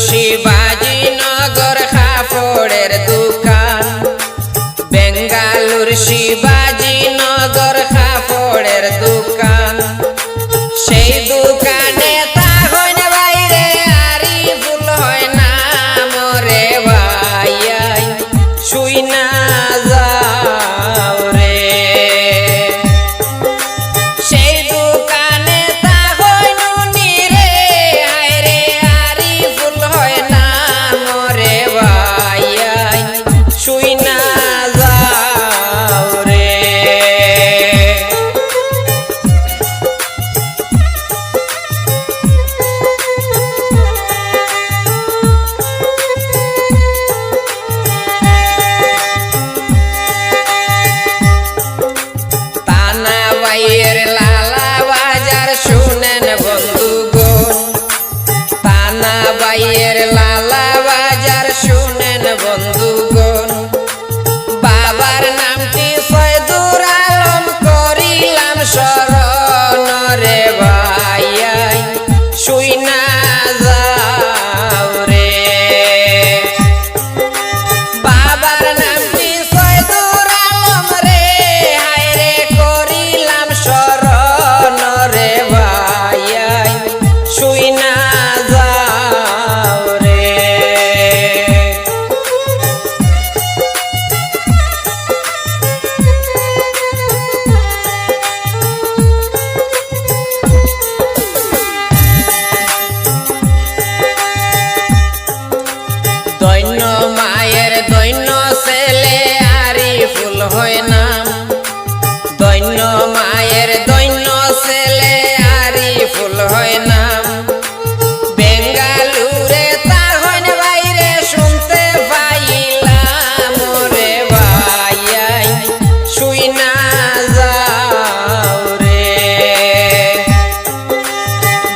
শিবাজি নগর কাপড়ের দোকান, বেঙ্গালুর শিবাজি নগর কাপড়ের দোকান। সেই দোকানে তাহন বাইরে আরি ফুল হয় না মরে ভাই শুই না যাও রে। সেই দোকানে তাহন রে হায় রে আরি ফুল হয় না মরে ভাই শুই না যাও রে। বাইয়ের লালা বাজার শুনেন বন্ধুগণ, তানা বাইয়ের লালা বাজার শুনেন বন্ধুগণ। বাবার নামটি সৈয়দুর আলম করিলাম শরণ রে ভাই শুই না যাও রে। বাবার নামটি সৈয়দুর আলম রে হায় রে করিলাম শরণ রে ভাই শুই না যাও রে। দৈন্য মায়ের দৈন্য ছেলে আরি ফুল হয় না, দৈন্য মায়ের দৈন্য ছেলে আরি ফুল হয় না। বেঙ্গালুরে তাহন বাইরে শুনতে পাইলাম রে ভাই শুই না যাও রে।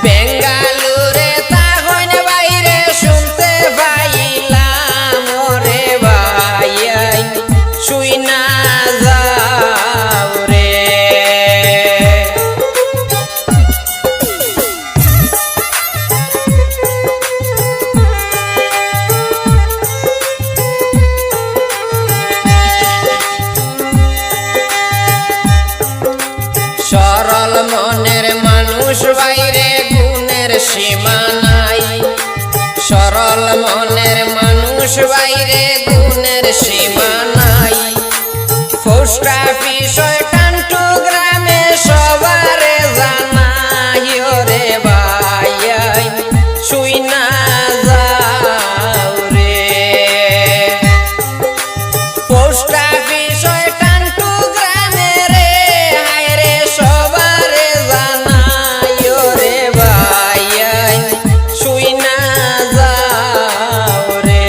বেঙ্গালুরে তাহন বাইরে শুনতে পাইলাম রে ভাই শুই না যাও রে। সরল মনের মানুষ বাইরে গুণের সীমা নাই, সরল মনের মানুষ বাইরে গুণের সীমা নাই। পোস্ট অফিস কান্টু গ্রামে সবারে জানাই রে ভাই শুই না যাও রে। পোস্ট অফিস কান্টু গ্রামে রে হায় রে সবারে জানাই রে ভাই শুই না যাও রে।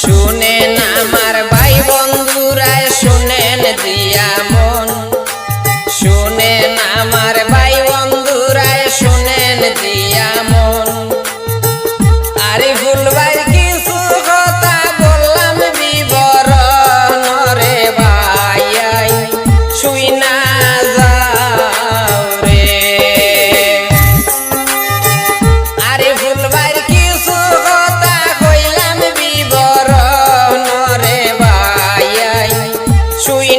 শুনেন আমার ভাই বন্ধুরা শুনেন দিয়া মন, শুনেন আমার ভাই বন্ধুরা শুনেন দিয়া মন। আরে ভুলবার কিছু কথা বললাম বিবরণ রে ভাই শুই না যাও রে। আরে ভুলবার কিছু কথা কইলাম বিবরণ রে ভাই শুই